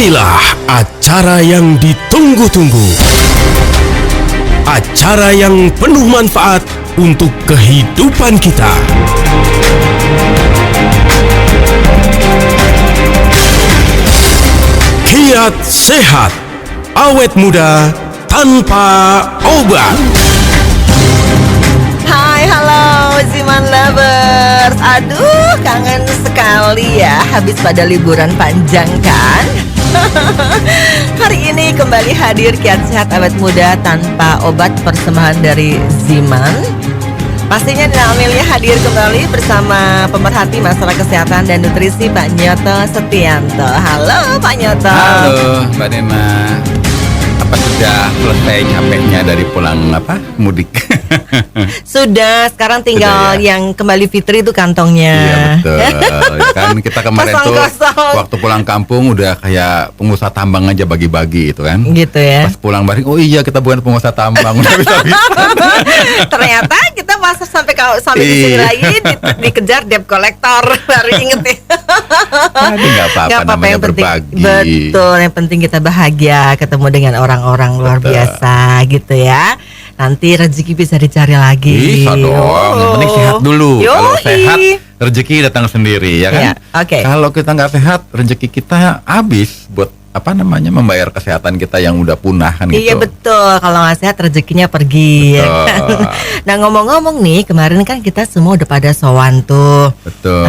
Inilah acara yang ditunggu-tunggu. Acara yang penuh manfaat untuk kehidupan kita. Kiat sehat, awet muda tanpa obat. Hai, halo Ziman Lovers. Aduh, kangen sekali ya habis pada liburan panjang kan? Hari ini kembali hadir Kiat Sehat Awet Muda Tanpa Obat, persembahan dari Ziman. Pastinya Nina Amelia hadir kembali bersama pemerhati masalah kesehatan dan nutrisi Pak Nyoto Setianto. Halo Pak Nyoto. Halo Mbak Nena. Apa sudah selesai capeknya dari pulang mudik? Sudah, sekarang tinggal Sudah, ya? yang kembali fitri itu kantongnya. Iya betul. Ya kan kita kemarin tuh Kosong-kosong. waktu pulang kampung udah kayak pengusaha tambang aja bagi-bagi itu kan. Gitu ya. Pas pulang balik, oh iya kita bukan pengusaha tambang. Udah bisa-bisa. Ternyata kita masuk sampai di sini Iya. lagi dikejar debt collector. Baru inget ya. Aduh, nggak apa-apa, Nggak namanya yang penting, berbagi. betul, yang penting kita bahagia ketemu dengan orang-orang luar Betul. biasa gitu ya. Nanti rezeki bisa dicari lagi. Bisa dong. Yang penting sehat dulu. Kalau Yoi. sehat, rezeki datang sendiri ya kan. Iya, oke. Kalau kita nggak sehat, rezeki kita habis buat membayar kesehatan kita yang udah punah kan gitu. Iya betul, kalau nggak sehat rezekinya pergi. Betul. Nah ngomong-ngomong nih, kemarin kan kita semua udah pada sowan tuh. Betul.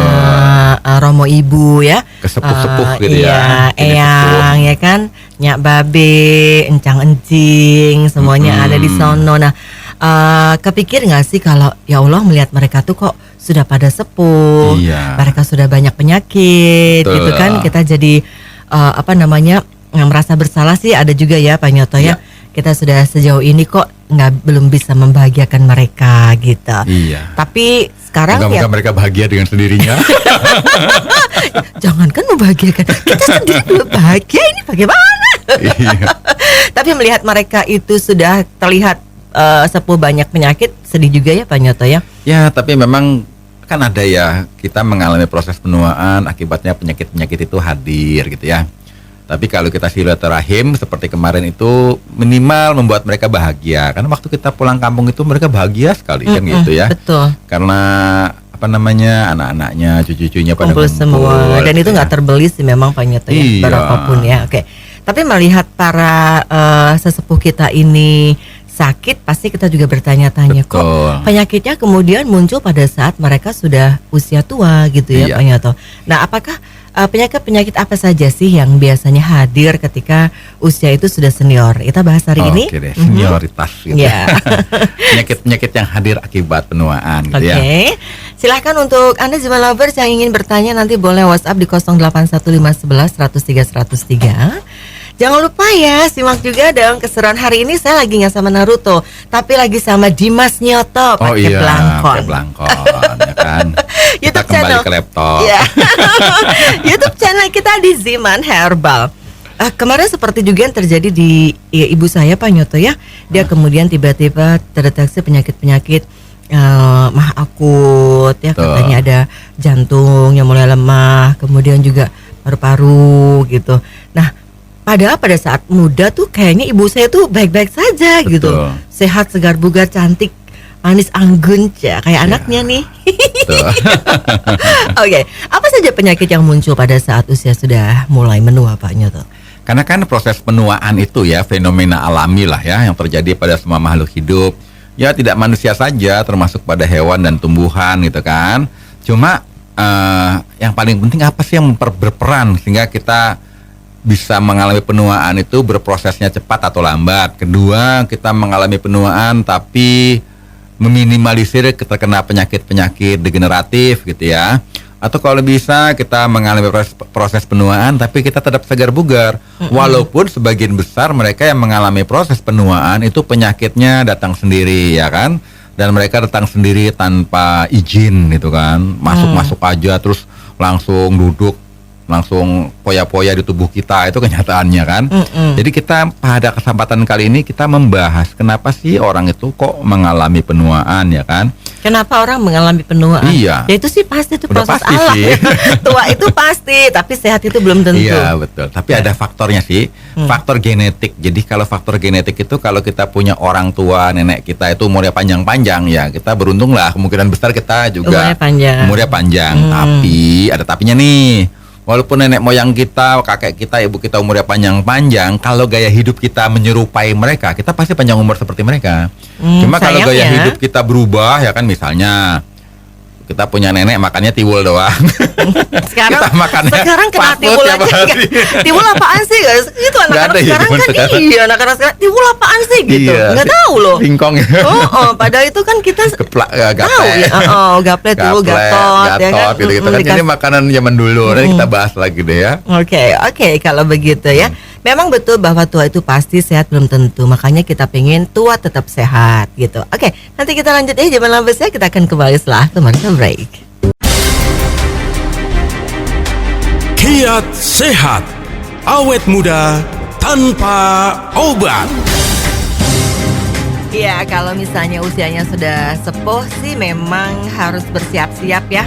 Romo ibu ya, Kesepuh-sepuh gitu iya, ya. Ini eyang ya kan, nyak babe, encang encing, semuanya ada di sono. Nah, kepikir nggak sih kalau ya Allah melihat mereka tuh kok sudah pada sepuh, Iya. mereka sudah banyak penyakit, Betul. gitu kan? Kita jadi merasa bersalah sih ada juga ya Pak Nyoto ya. Iya. Kita sudah sejauh ini kok belum bisa membahagiakan mereka gitu. Iya. Tapi sekarang Moga-moga mereka bahagia dengan sendirinya. jangankan membahagiakan, kita sendiri belum bahagia, ini bagaimana? Iya. Tapi melihat mereka itu sudah terlihat sepuh banyak penyakit, sedih juga ya Pak Nyoto ya. Ya, tapi memang kan ada ya, kita mengalami proses penuaan, akibatnya penyakit-penyakit itu hadir gitu ya. Tapi kalau kita silaturahim seperti kemarin itu minimal membuat mereka bahagia. Karena waktu kita pulang kampung itu mereka bahagia sekali kan gitu ya. Betul. Karena anak-anaknya, cucu-cucunya pada Kumpul semua dan itu gitu nggak ya. terbeli sih memang Pak Nyoto ya, Iya. berapapun ya. Oke. Tapi melihat para sesepuh kita ini sakit, pasti kita juga bertanya-tanya kok Betul. penyakitnya kemudian muncul pada saat mereka sudah usia tua gitu ya Iya. Pak Nyoto. Nah, apakah penyakit-penyakit apa saja sih yang biasanya hadir ketika usia itu sudah senior? Kita bahas hari ini. Oke deh, senioritas gitu. Ya. Penyakit-penyakit yang hadir akibat penuaan gitu Oke, ya. silahkan untuk Anda Ziman Lovers yang ingin bertanya nanti boleh WhatsApp di 081511 103 103. Jangan lupa ya, simak juga dong keseruan hari ini. Saya lagi nggak sama Naruto, tapi lagi sama Dimas Nyoto Oh pakai iya, belangkon. pakai belangkon ya kan. Kita YouTube kembali channel. ke laptop. Ya. YouTube channel kita di Ziman Herbal. Kemarin seperti juga yang terjadi di ibu saya Pak Nyoto ya. Dia kemudian tiba-tiba terdeteksi penyakit-penyakit mah akut ya, Betul. katanya ada jantung yang mulai lemah, kemudian juga paru-paru gitu. Nah, padahal pada saat muda tuh kayaknya ibu saya tuh baik-baik saja gitu. Betul. Sehat, segar, bugar, cantik, manis, anggun ya, kayak anaknya nih. Betul. Oke, apa saja penyakit yang muncul pada saat usia sudah mulai menua Pak Nyoto? Karena kan proses penuaan itu ya fenomena alami lah ya yang terjadi pada semua makhluk hidup. Ya tidak manusia saja, termasuk pada hewan dan tumbuhan gitu kan. Cuma yang paling penting apa sih yang berperan sehingga kita bisa mengalami penuaan itu berprosesnya cepat atau lambat. Kedua, kita mengalami penuaan tapi meminimalisir terkena penyakit-penyakit degeneratif gitu ya. Atau kalau bisa kita mengalami proses penuaan tapi kita tetap segar bugar. Walaupun sebagian besar mereka yang mengalami proses penuaan itu penyakitnya datang sendiri ya kan. Dan mereka datang sendiri tanpa izin gitu kan. Masuk-masuk aja terus langsung duduk langsung poya-poya di tubuh kita, itu kenyataannya kan. Jadi kita pada kesempatan kali ini kita membahas kenapa sih orang itu kok mengalami penuaan ya kan. Kenapa orang mengalami penuaan? Iya. Ya itu sih pasti itu Udah proses pasti alam. sih. Tua itu pasti, tapi sehat itu belum tentu. Iya betul. Tapi ada faktornya sih, faktor genetik. Jadi kalau faktor genetik itu kalau kita punya orang tua, nenek kita itu umurnya panjang-panjang ya, kita beruntung lah. Kemungkinan besar kita juga umurnya panjang. Tapi ada tapinya nih. Walaupun nenek moyang kita, kakek kita, ibu kita umurnya panjang-panjang, kalau gaya hidup kita menyerupai mereka, kita pasti panjang umur seperti mereka. Cuma kalau gaya hidup kita berubah ya kan, misalnya kita punya nenek makannya tiwul doang. Sekarang kita makannya sekarang kena fast food tiwul tiap aja. hari. Tiwul apaan sih guys? Itu anak-anak ada ya sekarang zaman kan sekarang. iya, anak-anak sekarang tiwul apaan sih gitu. Iya. Nggak tahu loh. Singkong ya. Padahal itu kan kita Keplak, tahu ya. Gaple tiwul, gatot ya kan. gitu kan. Ini makanan zaman dulu. Nanti kita bahas lagi deh ya. Oke, kalau begitu ya. Memang betul bahwa tua itu pasti sehat belum tentu. Makanya kita pengen tua tetap sehat gitu. Oke, nanti kita lanjut ya. Jangan lambat ya. Kita akan kembali setelah commercial break. Kiat sehat, awet muda tanpa obat. Iya, kalau misalnya usianya sudah sepuh sih memang harus bersiap-siap ya.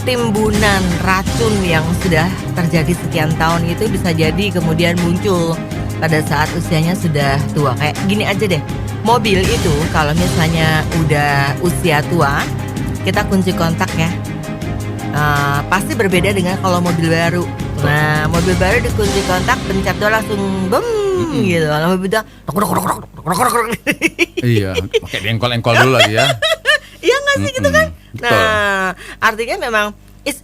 Timbunan racun yang sudah terjadi sekian tahun itu bisa jadi kemudian muncul pada saat usianya sudah tua. Kayak gini aja deh, mobil itu kalau misalnya udah usia tua, kita kunci kontak ya. Pasti berbeda dengan kalau mobil baru. Nah, mobil baru dikunci kontak, pencet doang langsung bem gitu. Kalau mobil udah Iya, pakai engkol-engkol dulu lagi ya. iya nggak sih gitu kan? Betul. Nah, artinya memang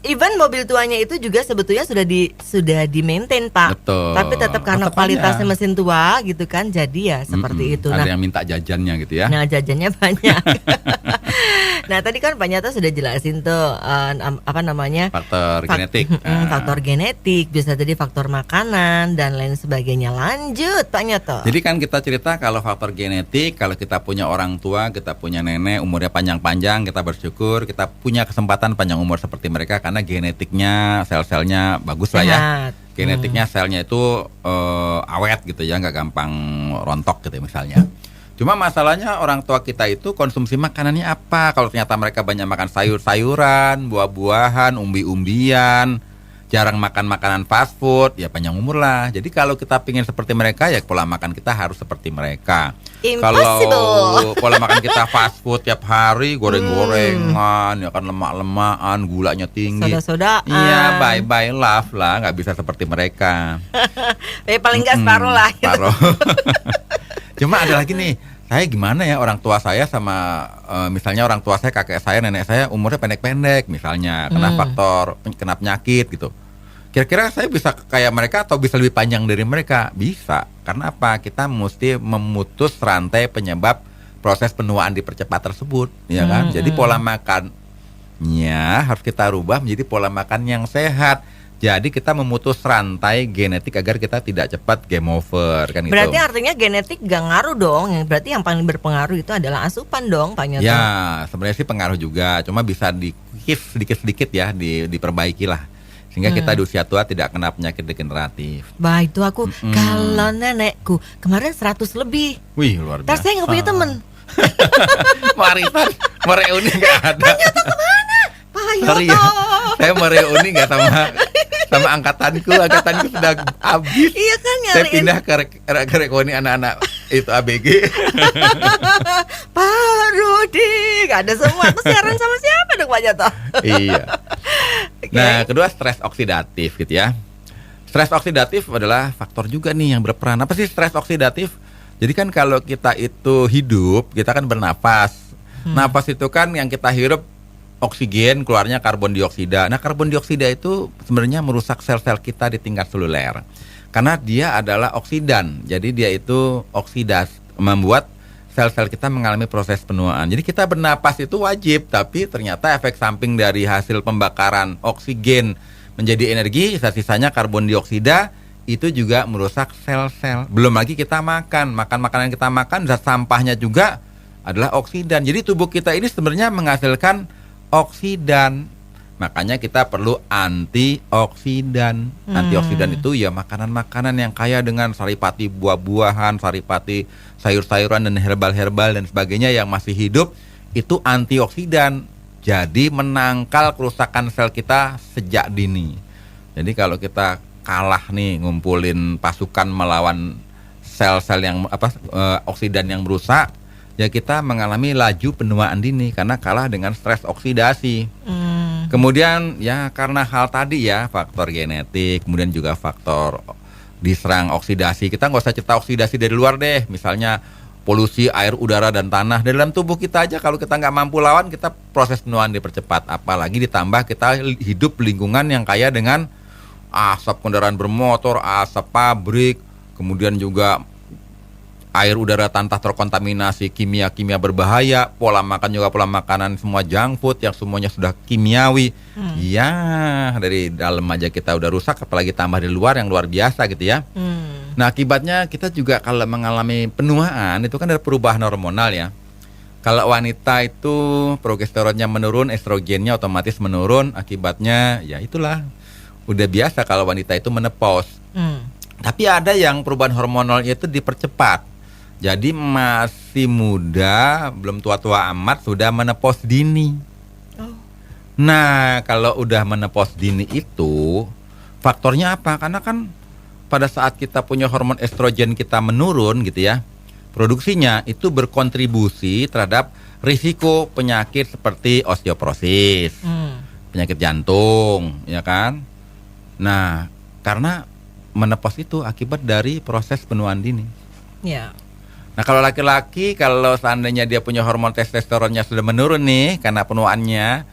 even mobil tuanya itu juga sebetulnya sudah di maintain Pak. Betul. Tapi tetap karena Tetap kualitasnya aja. mesin tua gitu kan, jadi ya seperti itu. Ada yang minta jajannya gitu ya. Nah jajannya banyak. Nah tadi kan Pak Nyato sudah jelasin tuh apa namanya Faktor genetik. faktor genetik, bisa jadi faktor makanan dan lain sebagainya. Lanjut Pak Nyato. Jadi kan kita cerita kalau faktor genetik, kalau kita punya orang tua, kita punya nenek umurnya panjang-panjang, kita bersyukur kita punya kesempatan panjang umur seperti mereka karena genetiknya, sel-selnya bagus lah ya. Sehat. Genetiknya selnya itu awet gitu ya, nggak gampang rontok gitu misalnya. Cuma masalahnya orang tua kita itu konsumsi makanannya apa? Kalau ternyata mereka banyak makan sayur-sayuran, buah-buahan, umbi-umbian, jarang makan makanan fast food, ya panjang umur lah. Jadi kalau kita pingin seperti mereka, ya pola makan kita harus seperti mereka. Kalau pola makan kita fast food tiap hari, goreng-gorengan, ya kan lemak-lemakan, gulanya tinggi. Soda-sodaan. Iya, bye-bye love lah, nggak bisa seperti mereka. Paling nggak separuh lah. Gitu. Separuh. Cuma ada lagi nih, saya gimana ya orang tua saya sama misalnya orang tua saya, kakek saya, nenek saya umurnya pendek-pendek misalnya, kena faktor kena penyakit gitu. Kira-kira saya bisa kayak mereka atau bisa lebih panjang dari mereka? Bisa. Karena apa? Kita mesti memutus rantai penyebab proses penuaan dipercepat tersebut, ya kan? Jadi pola makannya harus kita rubah menjadi pola makan yang sehat. Jadi kita memutus rantai genetik agar kita tidak cepat game over kan gitu. Berarti artinya genetik gak ngaruh dong. Berarti yang paling berpengaruh itu adalah asupan dong Pak Nyoto. Ya sebenarnya sih pengaruh juga. Cuma bisa di-kif sedikit-sedikit ya, diperbaiki lah. Sehingga kita di usia tua tidak kena penyakit degeneratif. Bah itu aku kalau nenekku kemarin 100 lebih. Wih luar biasa. Terus saya gak punya temen. Warisan mereuni gak ada. Pak Nyoto kemana? Pak Sorry ya, Nyoto. saya mereuni gak sama angkatanku sudah habis. Iya kan Saya nyariin pindah ke reuni anak-anak itu ABG. Pak Rudi. Gak ada semua. Aku siaran sama siapa dong Pak Nyoto? Iya. Oke. Nah, kedua stres oksidatif gitu ya. Stres oksidatif adalah faktor juga nih yang berperan. Apa sih stres oksidatif? Jadi kan kalau kita itu hidup, kita kan bernapas. Napas itu kan yang kita hirup oksigen, keluarnya karbon dioksida. Nah, karbon dioksida itu sebenarnya merusak sel-sel kita di tingkat seluler. Karena dia adalah oksidan. Jadi dia itu oksidas, membuat sel-sel kita mengalami proses penuaan. Jadi kita bernapas itu wajib, tapi ternyata efek samping dari hasil pembakaran oksigen menjadi energi, sisa-sisanya karbon dioksida, itu juga merusak sel-sel. Belum lagi kita makan makanan yang kita makan, zat sampahnya juga adalah oksidan. Jadi tubuh kita ini sebenarnya menghasilkan oksidan. Makanya kita perlu antioksidan. Antioksidan itu ya makanan-makanan yang kaya dengan saripati buah-buahan, saripati sayur-sayuran dan herbal-herbal dan sebagainya yang masih hidup, itu antioksidan. Jadi menangkal kerusakan sel kita sejak dini. Jadi kalau kita kalah nih ngumpulin pasukan melawan sel-sel yang oksidan yang merusak, ya kita mengalami laju penuaan dini karena kalah dengan stres oksidasi. Kemudian ya karena hal tadi ya, faktor genetik, kemudian juga faktor diserang oksidasi. Kita nggak usah cerita oksidasi dari luar deh, misalnya polusi air, udara, dan tanah. Dari dalam tubuh kita aja kalau kita nggak mampu lawan, kita proses penuaan dipercepat. Apalagi ditambah kita hidup lingkungan yang kaya dengan asap kendaraan bermotor, asap pabrik, kemudian juga air udara tanpa terkontaminasi kimia-kimia berbahaya, pola makan juga pola makanan semua junk food yang semuanya sudah kimiawi. Ya, dari dalam aja kita udah rusak, apalagi tambah dari luar yang luar biasa gitu ya. Nah, akibatnya kita juga kalau mengalami penuaan itu kan ada perubahan hormonal ya. Kalau wanita itu progesteronnya menurun, estrogennya otomatis menurun, akibatnya ya itulah udah biasa kalau wanita itu menopause. Tapi ada yang perubahan hormonalnya itu dipercepat. Jadi masih muda, belum tua-tua amat, sudah menopause dini. Nah, kalau udah menopause dini itu, faktornya apa? Karena kan pada saat kita punya hormon estrogen kita menurun gitu ya, produksinya itu berkontribusi terhadap risiko penyakit seperti osteoporosis, penyakit jantung, ya kan? Nah, karena menopause itu akibat dari proses penuaan dini. Ya. Nah, kalau laki-laki, kalau seandainya dia punya hormon testosteronnya sudah menurun nih karena penuaannya,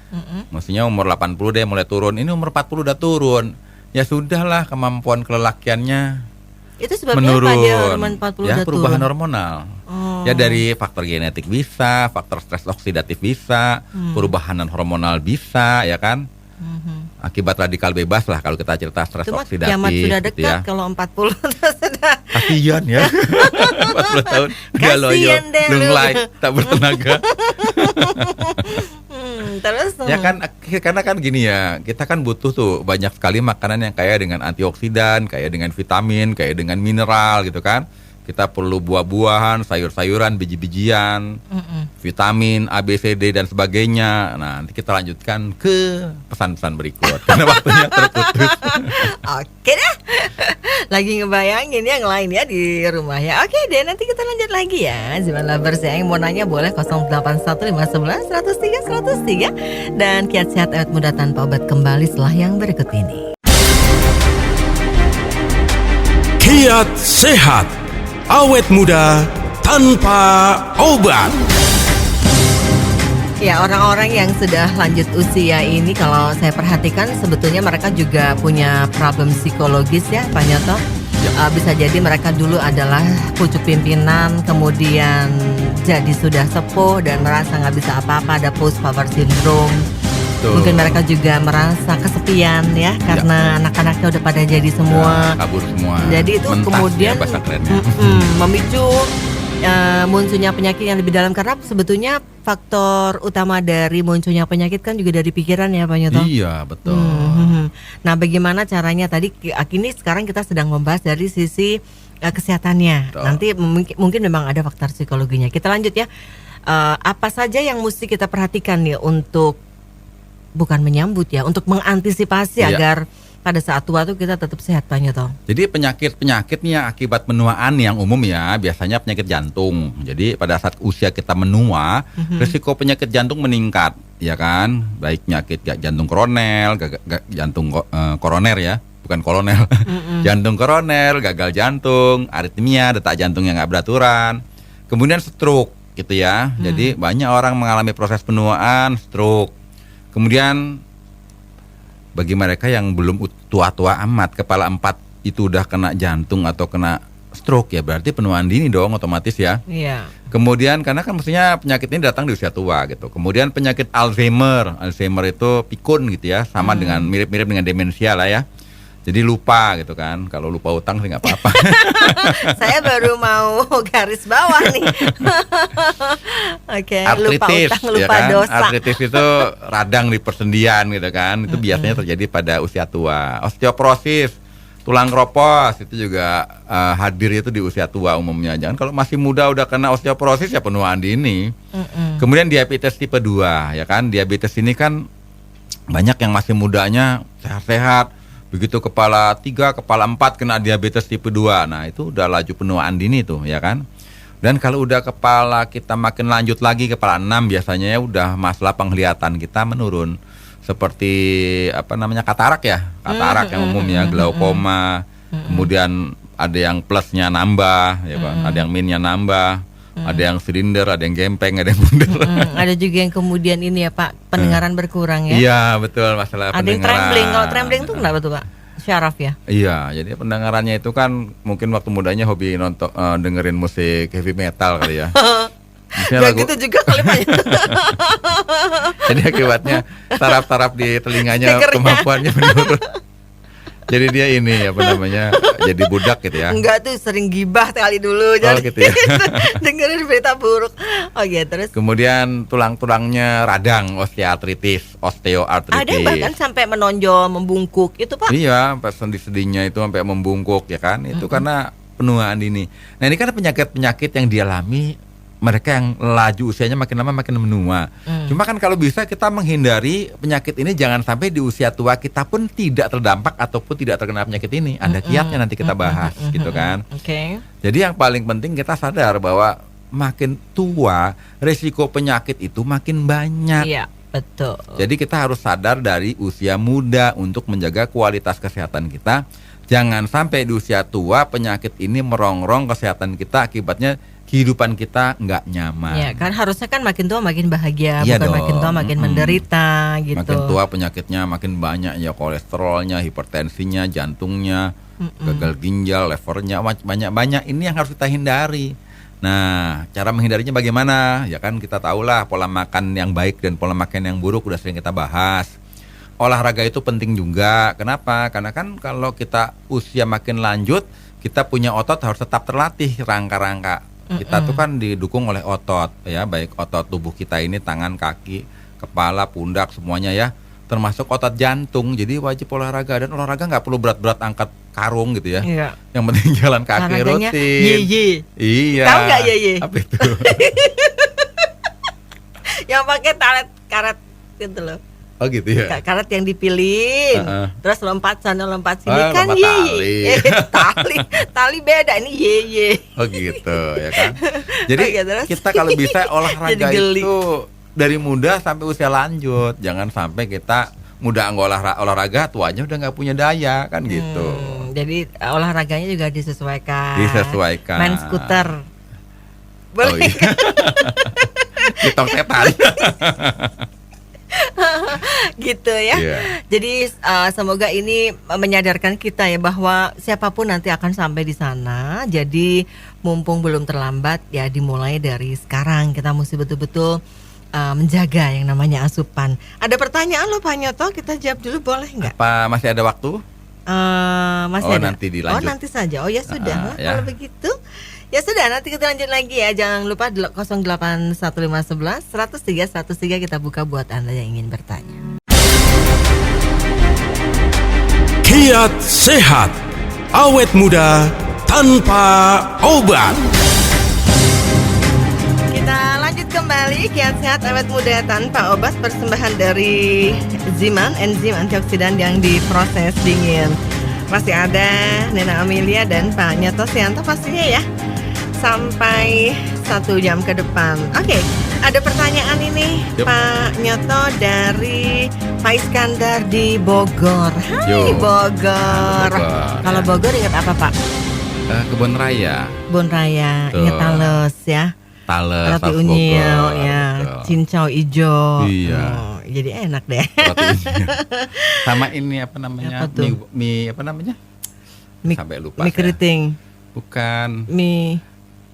maksudnya umur 80 deh mulai turun, ini umur 40 udah turun, ya sudahlah kemampuan kelelakiannya Itu sebabnya menurun. apa dia hormon 40 ya, udah perubahan turun? hormonal. Ya dari faktor genetik bisa, faktor stres oksidatif bisa, perubahan hormonal bisa, ya kan? Akibat radikal bebas lah kalau kita cerita stres Cuma oksidatif. kiamat sudah dekat gitu ya. kalau 40 sudah. Kasian ya. 40 tahun udah loyo, Kasian deh lu. lunglai, tak bertenaga. Terus Ya kan, karena kan gini ya, kita kan butuh tuh banyak sekali makanan yang kaya dengan antioksidan, kaya dengan vitamin, kaya dengan mineral gitu kan. Kita perlu buah-buahan, sayur-sayuran, biji-bijian, vitamin A, B, C, D dan sebagainya. Nah, nanti kita lanjutkan ke pesan-pesan berikut karena waktunya terputus. Oke dah. Lagi ngebayangin yang lain ya di rumah ya. Oke deh, nanti kita lanjut lagi ya. Zaman Lovers yang mau nanya boleh 081511 103 103. Dan Kiat Sehat Awet Muda Tanpa Obat kembali setelah yang berikut ini. Kiat Sehat, awet muda tanpa obat. Ya, orang-orang yang sudah lanjut usia ini kalau saya perhatikan sebetulnya mereka juga punya problem psikologis ya Pak Nyoto. Bisa jadi mereka dulu adalah pucuk pimpinan, kemudian jadi sudah sepuh dan merasa nggak bisa apa-apa, ada post power syndrome. Mungkin mereka juga merasa kesepian ya karena anak-anaknya udah pada jadi semua. Ya, kabur semua. Jadi itu Mentas kemudian ya, bahasa kerennya. memicu munculnya penyakit yang lebih dalam karena sebetulnya faktor utama dari munculnya penyakit kan juga dari pikiran ya Pak Nyoto. Iya, betul. Nah, bagaimana caranya tadi ini sekarang kita sedang membahas dari sisi kesehatannya. Betul. Nanti mungkin memang ada faktor psikologinya. Kita lanjut ya. Apa saja yang mesti kita perhatikan nih untuk bukan menyambut ya, untuk mengantisipasi Iya. agar pada saat tua tuh kita tetap sehat Pak Nyoto. Jadi penyakit-penyakit nih yang akibat menuaan yang umum ya, biasanya penyakit jantung. Jadi pada saat usia kita menua, risiko penyakit jantung meningkat, ya kan? Baik penyakit jantung koroner, jantung koroner ya, bukan kolonel. Jantung koroner, gagal jantung, aritmia, detak jantung yang nggak beraturan. Kemudian stroke gitu ya. Jadi banyak orang mengalami proses penuaan, stroke. Kemudian bagi mereka yang belum tua-tua amat, kepala 4 itu udah kena jantung atau kena stroke ya berarti penuaan dini dong otomatis ya. Iya. Kemudian karena kan mestinya penyakit ini datang di usia tua gitu. Kemudian penyakit Alzheimer itu pikun gitu ya, sama dengan mirip-mirip dengan demensia lah ya. Jadi lupa gitu kan. Kalau lupa utang sih nggak apa-apa. Saya baru mau garis bawah nih. Oke, lupa Artritis, utang, lupa ya kan? dosa. Artritis itu radang di persendian gitu kan. Itu biasanya terjadi pada usia tua. Osteoporosis, tulang kropos itu juga hadir itu di usia tua umumnya. Jangan kalau masih muda udah kena osteoporosis ya penuaan dini. Kemudian diabetes tipe 2 ya kan. Diabetes ini kan banyak yang masih mudanya sehat-sehat. Begitu kepala 3, kepala 4 kena diabetes tipe 2. Nah, itu udah laju penuaan dini tuh, ya kan? Dan kalau udah kepala kita makin lanjut lagi, kepala 6 biasanya ya udah masalah penglihatan kita menurun. Seperti katarak ya. Katarak yang umumnya, glaukoma. Kemudian ada yang plusnya nambah, ya kan? Ada yang minusnya nambah. Ada yang silinder, ada yang gempeng, ada yang bundar. Ada juga yang kemudian ini ya Pak, pendengaran berkurang ya. Iya, betul, masalah Ada yang pendengaran. trembling. Kalau trembling itu kenapa tuh Pak? Syaraf ya? Iya, jadi pendengarannya itu kan mungkin waktu mudanya hobi nonton dengerin musik heavy metal kali ya. Misalnya Gak gitu juga kali Pak. Jadi akibatnya saraf-saraf di telinganya Speakernya. kemampuannya menurun. Jadi dia ini jadi budak gitu ya. Enggak tuh, sering gibah kali dulu. Jadi gitu ya. dengerin berita buruk. Oke, terus Kemudian tulang-tulangnya radang, osteoartritis. ada yang bahkan sampai menonjol, membungkuk itu Pak. Iya, sampai sendi-sendinya itu sampai membungkuk ya kan. Itu karena penuaan dini. Nah, ini kan penyakit-penyakit yang dialami mereka yang laju usianya makin lama makin menua. Cuma kan kalau bisa kita menghindari penyakit ini jangan sampai di usia tua kita pun tidak terdampak ataupun tidak terkena penyakit ini. Ada kiatnya nanti kita bahas gitu kan. Oke. Jadi yang paling penting kita sadar bahwa makin tua risiko penyakit itu makin banyak. Iya, betul. Jadi kita harus sadar dari usia muda untuk menjaga kualitas kesehatan kita. Jangan sampai di usia tua penyakit ini merongrong kesehatan kita, akibatnya kehidupan kita nggak nyaman. Ya kan harusnya kan makin tua makin bahagia, Iya bukan dong. makin tua makin menderita gitu. Makin tua penyakitnya makin banyak ya, kolesterolnya, hipertensinya, jantungnya, gagal ginjal, levernya, banyak-banyak. Ini yang harus kita hindari. Nah, cara menghindarinya bagaimana? Ya kan kita tahulah pola makan yang baik dan pola makan yang buruk udah sering kita bahas. Olahraga itu penting juga. Kenapa? Karena kan kalau kita usia makin lanjut, kita punya otot harus tetap terlatih, rangka-rangka. Kita tuh kan didukung oleh otot ya, baik otot tubuh kita ini, tangan, kaki, kepala, pundak, semuanya ya, termasuk otot jantung. Jadi wajib olahraga, dan olahraga nggak perlu berat-berat angkat karung gitu ya. Iya. Yang penting jalan kaki Olahraganya rutin. ye. Iya. Tahu nggak ye? Apa itu? Yang pakai karet gitu loh. Oh gitu ya. Karet yang dipilih, terus lompat sana lompat sini kan lompat ye. Tali beda, ini ye. Oh gitu ya kan. Jadi Oke, terus? kita kalau bisa olahraga Jadi geli. itu dari muda sampai usia lanjut. Jangan sampai kita muda olahraga, tuanya udah nggak punya daya kan gitu. Jadi olahraganya juga disesuaikan. Disesuaikan. Main skuter. Oh, Boleh. iya. Hitung setan. Gitu ya. Iya. Jadi semoga ini menyadarkan kita ya bahwa siapapun nanti akan sampai di sana. Jadi mumpung belum terlambat ya, dimulai dari sekarang. Kita mesti betul-betul menjaga yang namanya asupan. Ada pertanyaan loh Pak Nyoto, kita jawab dulu boleh nggak? Apa masih ada waktu? Masih ada? Nanti dilanjut. Oh nanti saja. Oh ya sudah lah ya. kalau begitu. Ya sudah, nanti kita lanjut lagi ya. Jangan lupa 081511 103 103 kita buka buat Anda yang ingin bertanya. Kiat sehat, awet muda tanpa obat. Kita lanjut kembali Kiat Sehat Awet Muda Tanpa Obat, persembahan dari Ziman, enzim antioksidan yang diproses dingin. Masih ada Nena Amelia dan Pak Nyoto Sianto pastinya ya, sampai 1 jam ke depan. Oke, ada pertanyaan ini Yep. Pak Nyoto dari Pak Iskandar di Bogor. Hai Yo. Bogor. Bogor, Kalau ya. Bogor ingat apa Pak? Kebun Raya, Bon Raya, Betul. ingat Tales ya. Tales, Roti Khas unyil Bogor, ya, betul. cincau ijo. Iya. Oh, jadi enak deh. Roti unyil. Sama ini apa namanya? Apa tuh? Mie apa namanya? Mie, Sampai lupa mie saya. keriting, Bukan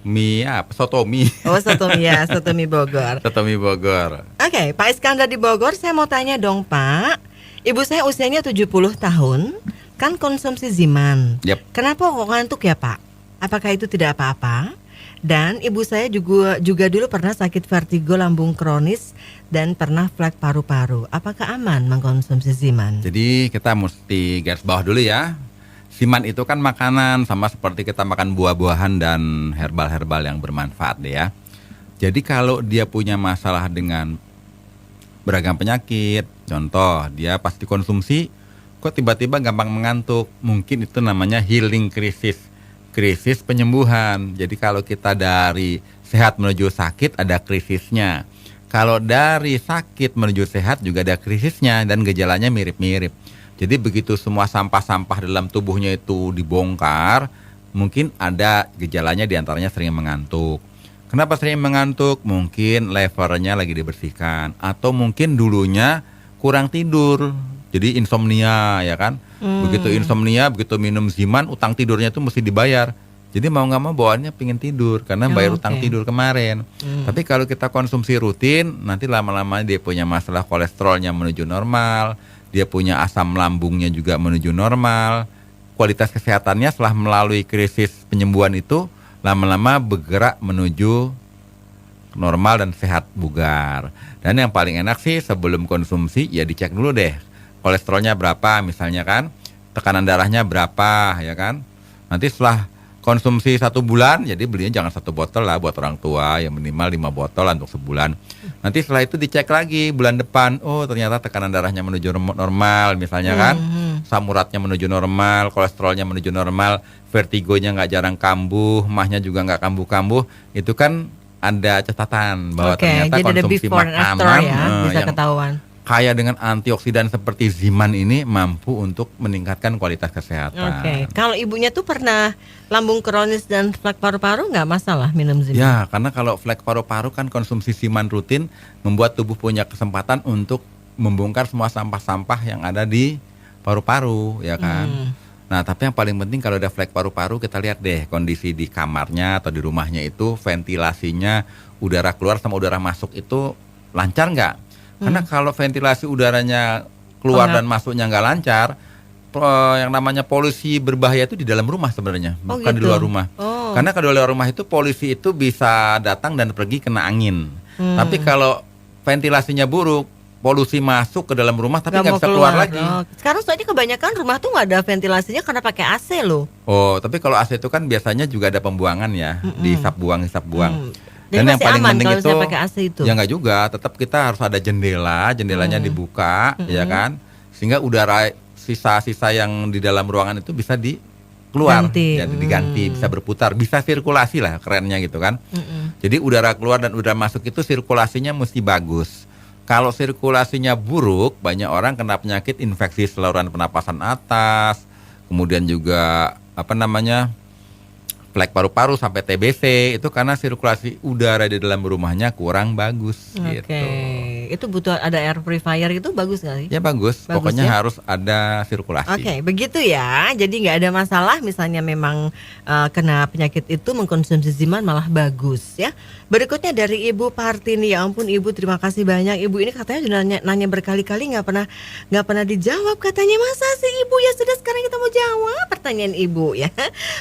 mie apa? Sotomi. soto mie ya, soto mie Bogor. Sotomi Bogor. Oke, Pak Iskandar di Bogor, saya mau tanya dong Pak. Ibu saya usianya 70 tahun, kan konsumsi Ziman. Yap. Kenapa kok ngantuk ya Pak? Apakah itu tidak apa-apa? Dan ibu saya juga dulu pernah sakit vertigo lambung kronis dan pernah flek paru-paru. Apakah aman mengkonsumsi Ziman? Jadi kita mesti garis bawah dulu ya. Ziman itu kan makanan sama seperti kita makan buah-buahan dan herbal-herbal yang bermanfaat deh ya. Jadi kalau dia punya masalah dengan beragam penyakit, contoh dia pasti konsumsi, kok tiba-tiba gampang mengantuk, mungkin itu namanya healing krisis penyembuhan. Jadi kalau kita dari sehat menuju sakit ada krisisnya. Kalau dari sakit menuju sehat juga ada krisisnya dan gejalanya mirip-mirip. Jadi begitu semua sampah-sampah dalam tubuhnya itu dibongkar, mungkin ada gejalanya diantaranya sering mengantuk. Kenapa sering mengantuk? Mungkin levernya lagi dibersihkan atau mungkin dulunya kurang tidur. Jadi insomnia ya kan. Begitu insomnia, begitu minum Ziman, utang tidurnya itu mesti dibayar. Jadi mau nggak mau bawaannya pingin tidur karena bayar utang tidur kemarin. Tapi kalau kita konsumsi rutin, nanti lama-lama dia punya masalah kolesterolnya menuju normal, dia punya asam lambungnya juga menuju normal. Kualitas kesehatannya setelah melalui krisis penyembuhan itu lama-lama bergerak menuju normal dan sehat bugar. Dan yang paling enak sih sebelum konsumsi ya dicek dulu deh kolesterolnya berapa misalnya kan, tekanan darahnya berapa ya kan. Nanti setelah konsumsi 1 bulan, jadi belinya jangan 1 botol lah buat orang tua, yang minimal 5 botol untuk sebulan. Nanti setelah itu dicek lagi bulan depan, oh ternyata tekanan darahnya menuju normal misalnya kan, asam uratnya menuju normal, kolesterolnya menuju normal, vertigonya nggak jarang kambuh, mahnya juga nggak kambuh-kambuh, itu kan ada catatan bahwa ternyata jadi ada konsumsi before and after makanan ya, bisa yang ketahuan. kaya dengan antioksidan seperti Ziman ini mampu untuk meningkatkan kualitas kesehatan. Kalau ibunya tuh pernah lambung kronis dan flek paru-paru nggak masalah minum Ziman? Ya, karena kalau flek paru-paru kan konsumsi Ziman rutin membuat tubuh punya kesempatan untuk membongkar semua sampah-sampah yang ada di paru-paru, ya kan. Nah, tapi yang paling penting kalau ada flek paru-paru kita lihat deh kondisi di kamarnya atau di rumahnya itu ventilasinya, udara keluar sama udara masuk itu lancar nggak? Karena kalau ventilasi udaranya keluar dan masuknya nggak lancar, yang namanya polusi berbahaya itu di dalam rumah sebenarnya, bukan di luar rumah. Karena kalau di luar rumah itu polusi itu bisa datang dan pergi kena angin. Tapi kalau ventilasinya buruk, polusi masuk ke dalam rumah tapi nggak bisa keluar lagi. Sekarang soalnya kebanyakan rumah tuh nggak ada ventilasinya karena pakai AC loh. Oh, tapi kalau AC itu kan biasanya juga ada pembuangan ya, dihisap buang. Dan yang paling penting kalau itu, saya pakai AC itu. ya nggak juga, tetap kita harus ada jendelanya dibuka, ya kan, sehingga udara sisa-sisa yang di dalam ruangan itu bisa keluar, jadi diganti, bisa berputar, bisa sirkulasi lah, kerennya gitu kan. Jadi udara keluar dan udara masuk itu sirkulasinya mesti bagus. Kalau sirkulasinya buruk, banyak orang kena penyakit infeksi saluran pernapasan atas, kemudian juga flek paru-paru sampai TBC itu karena sirkulasi udara di dalam rumahnya kurang bagus. Gitu. Itu butuh ada air purifier itu bagus nggak sih? Ya bagus pokoknya ya? Harus ada sirkulasi. Begitu ya. Jadi nggak ada masalah misalnya memang kena penyakit itu mengkonsumsi Ziman malah bagus ya. Berikutnya dari Ibu Partini, ya ampun Ibu terima kasih banyak. Ibu ini katanya nanya berkali-kali nggak pernah dijawab katanya. Masa sih Ibu, ya sudah sekarang kita mau jawab pertanyaan Ibu ya.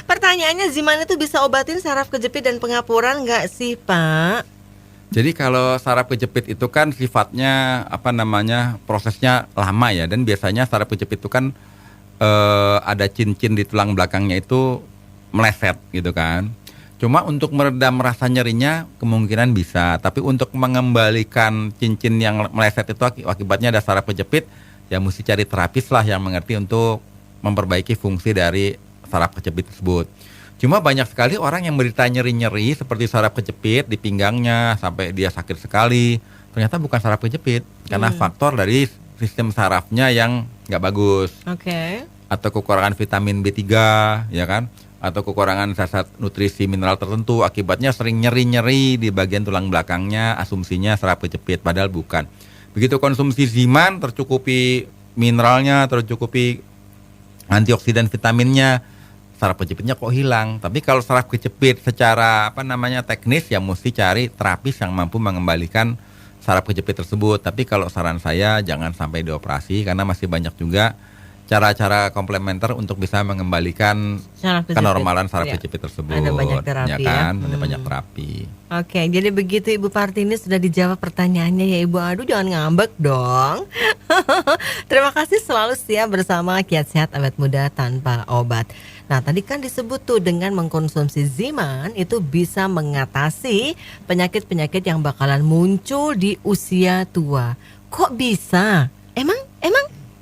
Pertanyaannya Ziman itu bisa obatin saraf kejepit dan pengapuran nggak sih Pak? Jadi kalau saraf kejepit itu kan sifatnya prosesnya lama ya, dan biasanya saraf kejepit itu kan ada cincin di tulang belakangnya itu meleset gitu kan. Cuma untuk meredam rasa nyerinya kemungkinan bisa, tapi untuk mengembalikan cincin yang meleset itu akibatnya ada saraf kejepit, ya mesti cari terapis lah yang mengerti untuk memperbaiki fungsi dari saraf kejepit tersebut. Cuma banyak sekali orang yang menderita nyeri-nyeri seperti saraf kejepit di pinggangnya sampai dia sakit sekali. Ternyata bukan saraf kejepit, karena faktor dari sistem sarafnya yang nggak bagus. Atau kekurangan vitamin B3, ya kan? Atau kekurangan zat nutrisi mineral tertentu, akibatnya sering nyeri-nyeri di bagian tulang belakangnya, asumsinya saraf kejepit, padahal bukan. Begitu konsumsi Ziman, tercukupi mineralnya, tercukupi antioksidan vitaminnya, saraf kejepitnya kok hilang. Tapi kalau saraf kejepit secara teknis ya mesti cari terapis yang mampu mengembalikan saraf kejepit tersebut. Tapi kalau saran saya jangan sampai dioperasi karena masih banyak juga cara-cara komplementer untuk bisa mengembalikan Saraf kejepit. kenormalan saraf Ya. kejepit tersebut. Ada banyak terapi ya ya. kan, ada banyak terapi. Oke, jadi begitu Ibu Partini sudah dijawab pertanyaannya ya Ibu. Aduh jangan ngambek dong. Terima kasih selalu siap bersama Kiat Sehat Awet Muda Tanpa Obat. Nah tadi kan disebut tuh dengan mengkonsumsi Ziman itu bisa mengatasi penyakit-penyakit yang bakalan muncul di usia tua. Kok bisa? Emang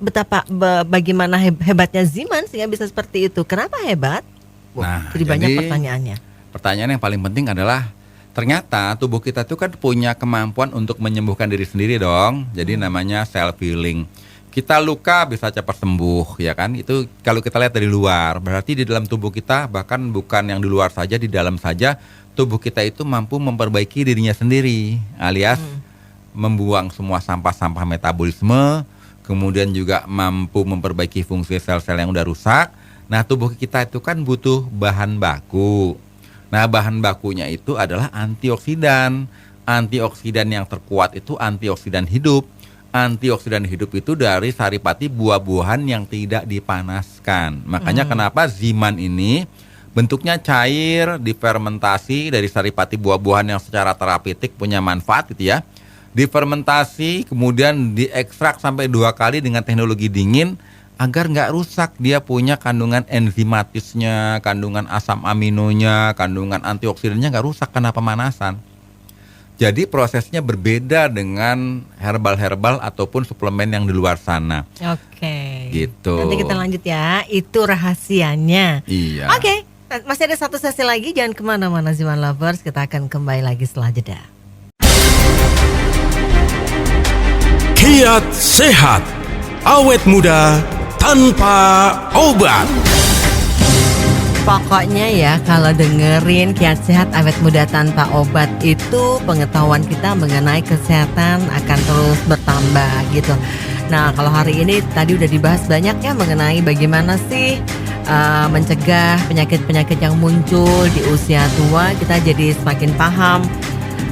betapa bagaimana hebatnya Ziman sehingga bisa seperti itu? Kenapa hebat? Wah, Nah, jadi banyak jadi pertanyaannya. Pertanyaan yang paling penting adalah ternyata tubuh kita itu kan punya kemampuan untuk menyembuhkan diri sendiri dong. Jadi namanya self healing. Kita luka bisa cepat sembuh ya kan. Itu kalau kita lihat dari luar. Berarti di dalam tubuh kita bahkan bukan yang di luar saja, di dalam saja tubuh kita itu mampu memperbaiki dirinya sendiri, alias membuang semua sampah-sampah metabolisme, kemudian juga mampu memperbaiki fungsi sel-sel yang udah rusak. Nah, tubuh kita itu kan butuh bahan baku. Nah, bahan bakunya itu adalah antioksidan. Antioksidan yang terkuat itu antioksidan hidup. Antioksidan hidup itu dari saripati buah-buahan yang tidak dipanaskan. Makanya kenapa Ziman ini bentuknya cair, difermentasi dari saripati buah-buahan yang secara terapeutik punya manfaat gitu ya. Difermentasi, kemudian diekstrak sampai 2 kali dengan teknologi dingin agar nggak rusak. Dia punya kandungan enzimatisnya, kandungan asam aminonya, kandungan antioksidannya nggak rusak karena pemanasan. Jadi prosesnya berbeda dengan herbal-herbal ataupun suplemen yang di luar sana. Oke. Gitu. Nanti kita lanjut ya. Itu rahasianya. Iya. Oke. Masih ada satu sesi lagi. Jangan kemana-mana Ziman Lovers. Kita akan kembali lagi setelah jeda. Kiat Sehat, awet muda tanpa obat. Pokoknya ya kalau dengerin Kiat Sehat Awet Muda Tanpa Obat itu pengetahuan kita mengenai kesehatan akan terus bertambah gitu. Nah kalau hari ini tadi udah dibahas banyak ya mengenai bagaimana sih mencegah penyakit-penyakit yang muncul di usia tua. Kita jadi semakin paham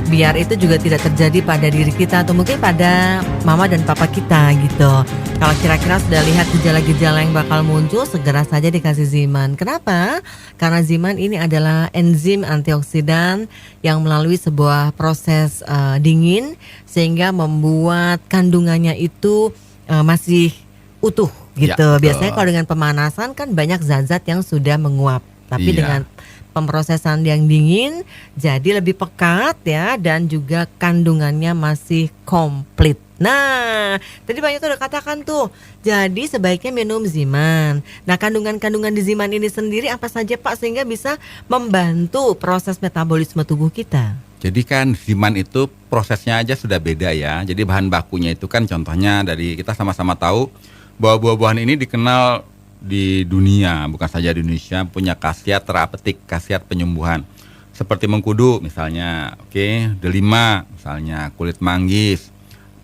biar itu juga tidak terjadi pada diri kita atau mungkin pada mama dan papa kita gitu. Kalau kira-kira sudah lihat gejala-gejala yang bakal muncul, segera saja dikasih Ziman. Kenapa? Karena Ziman ini adalah enzim antioksidan yang melalui sebuah proses dingin sehingga membuat kandungannya itu masih utuh gitu. Ya, Biasanya kalau dengan pemanasan kan banyak zat-zat yang sudah menguap. Tapi Iya. dengan pemrosesan yang dingin jadi lebih pekat ya dan juga kandungannya masih komplit. Nah, tadi banyak tuh udah katakan tuh. Jadi sebaiknya minum Ziman. Nah, kandungan-kandungan di Ziman ini sendiri apa saja Pak sehingga bisa membantu proses metabolisme tubuh kita? Jadi kan Ziman itu prosesnya aja sudah beda ya. Jadi bahan bakunya itu kan contohnya dari kita sama-sama tahu bahwa buah-buahan ini dikenal di dunia, bukan saja di Indonesia, punya khasiat terapeutik, khasiat penyembuhan. Seperti mengkudu misalnya, delima misalnya, kulit manggis,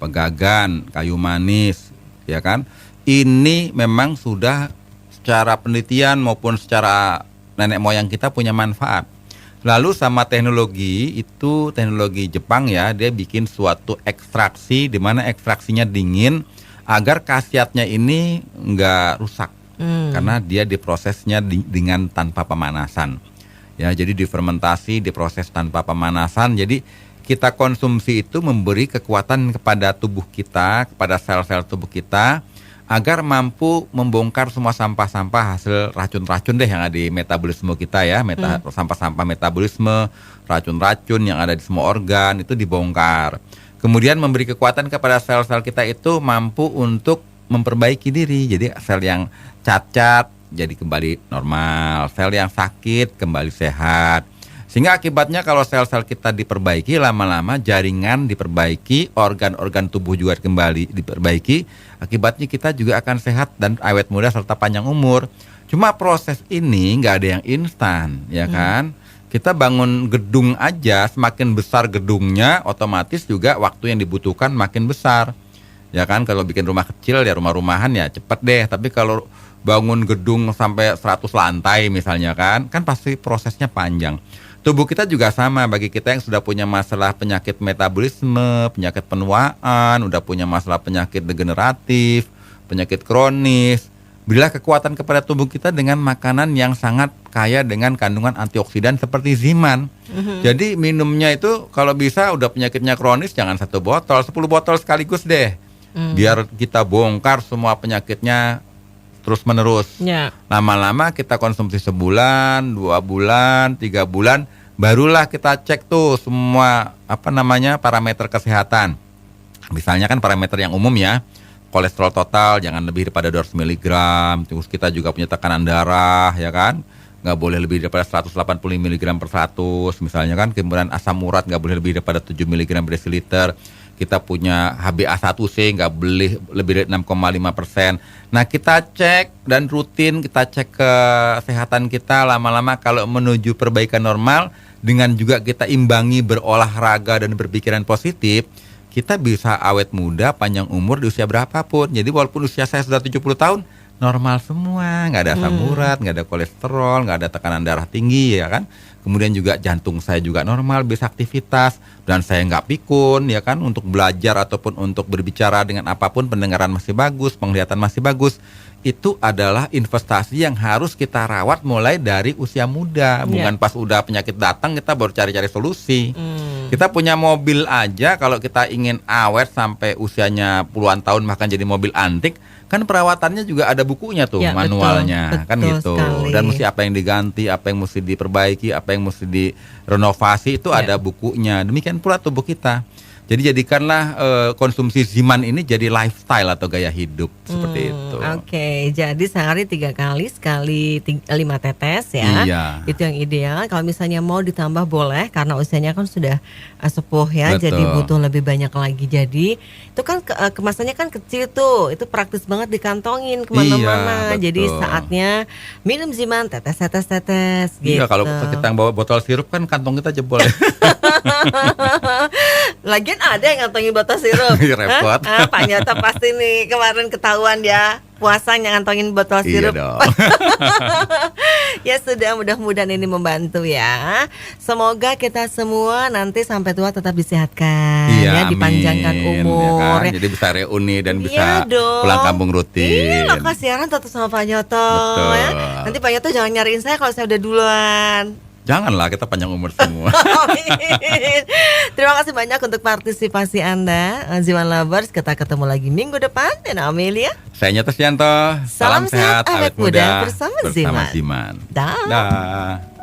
pegagan, kayu manis, ya kan? Ini memang sudah secara penelitian maupun secara nenek moyang kita punya manfaat. Lalu sama teknologi itu teknologi Jepang ya, dia bikin suatu ekstraksi di mana ekstraksinya dingin agar khasiatnya ini nggak rusak. Karena dia diprosesnya dengan tanpa pemanasan. Ya, jadi difermentasi, diproses tanpa pemanasan. Jadi kita konsumsi itu memberi kekuatan kepada tubuh kita, kepada sel-sel tubuh kita agar mampu membongkar semua sampah-sampah hasil racun-racun deh yang ada di metabolisme kita ya, sampah-sampah metabolisme, racun-racun yang ada di semua organ itu dibongkar. Kemudian memberi kekuatan kepada sel-sel kita itu mampu untuk memperbaiki diri. Jadi sel yang cacat jadi kembali normal, sel yang sakit kembali sehat. Sehingga akibatnya kalau sel-sel kita diperbaiki, lama-lama jaringan diperbaiki, organ-organ tubuh juga kembali diperbaiki. Akibatnya kita juga akan sehat dan awet muda serta panjang umur. Cuma proses ini nggak ada yang instan, ya kan? Kita bangun gedung aja, semakin besar gedungnya, otomatis juga waktu yang dibutuhkan makin besar. Ya kan, kalau bikin rumah kecil ya rumah-rumahan ya cepet deh. Tapi kalau bangun gedung sampai 100 lantai misalnya kan pasti prosesnya panjang. Tubuh kita juga sama, bagi kita yang sudah punya masalah penyakit metabolisme, penyakit penuaan, udah punya masalah penyakit degeneratif, penyakit kronis. berilah kekuatan kepada tubuh kita dengan makanan yang sangat kaya dengan kandungan antioksidan seperti Ziman. Jadi minumnya itu kalau bisa udah penyakitnya kronis jangan 1 botol, 10 botol sekaligus deh. Biar kita bongkar semua penyakitnya terus menerus. Ya. Lama-lama kita konsumsi sebulan, 2 bulan, 3 bulan, barulah kita cek tuh semua parameter kesehatan. Misalnya kan parameter yang umum ya. Kolesterol total jangan lebih daripada 200 mg. Terus kita juga punya tekanan darah, ya kan? Nggak boleh lebih daripada 180 mg per 100. Misalnya kan, kemudian asam urat nggak boleh lebih daripada 7 mg per desiliter. Kita punya HbA1c nggak boleh lebih dari 6,5%. Nah, kita cek dan rutin kita cek kesehatan kita lama-lama kalau menuju perbaikan normal dengan juga kita imbangi berolahraga dan berpikiran positif. Kita bisa awet muda, panjang umur di usia berapapun. Jadi walaupun usia saya sudah 70 tahun, normal semua. Nggak ada asam urat, nggak ada kolesterol, nggak ada tekanan darah tinggi, ya kan. Kemudian juga jantung saya juga normal, bisa aktivitas. Dan saya nggak pikun, ya kan, untuk belajar ataupun untuk berbicara dengan apapun, pendengaran masih bagus, penglihatan masih bagus. Itu adalah investasi yang harus kita rawat mulai dari usia muda. Bukan pas udah penyakit datang kita baru cari-cari solusi. Kita punya mobil aja kalau kita ingin awet sampai usianya puluhan tahun bahkan jadi mobil antik, kan perawatannya juga ada bukunya tuh, manualnya, betul, kan gitu. sekali. Dan mesti apa yang diganti, apa yang mesti diperbaiki, apa yang mesti direnovasi itu ada bukunya. Demikian pula tubuh kita. Jadi jadikanlah konsumsi Ziman ini jadi lifestyle atau gaya hidup seperti itu. Oke, jadi sehari 3 kali, sekali 5 tetes ya. Iya. Itu yang ideal. Kalau misalnya mau ditambah boleh karena usianya kan sudah sepuh ya. Betul. Jadi butuh lebih banyak lagi. Jadi itu kan kemasannya kan kecil tuh. Itu praktis banget dikantongin kemana-mana. Iya, jadi betul. saatnya minum Ziman, tetes Iya, gitu. kalau kita bawa botol sirup kan kantong kita jebol ya. Lagian ada yang ngantongin botol sirup. Repot. Pak Nyoto pasti nih kemarin ketahuan ya puasanya ngantongin botol Iya sirup. dong. Ya sudah, mudah-mudahan ini membantu ya. Semoga kita semua nanti sampai tua tetap disehatkan, ya, dipanjangkan amin, umur. ya kan? Jadi bisa reuni dan bisa Iya dong. pulang kampung rutin. Iya, kasihan tetap sama Pak Nyoto. Betul. Ya. Nanti Pak Nyoto jangan nyariin saya kalau saya udah duluan. Janganlah, kita panjang umur semua. Amin. Terima kasih banyak untuk partisipasi Anda, Ziman Lovers. Kita ketemu lagi minggu depan. Dan Amelia. Saya Nyoto Sianto. Salam sehat, awet muda bersama Ziman. Ziman. Dah. Dah.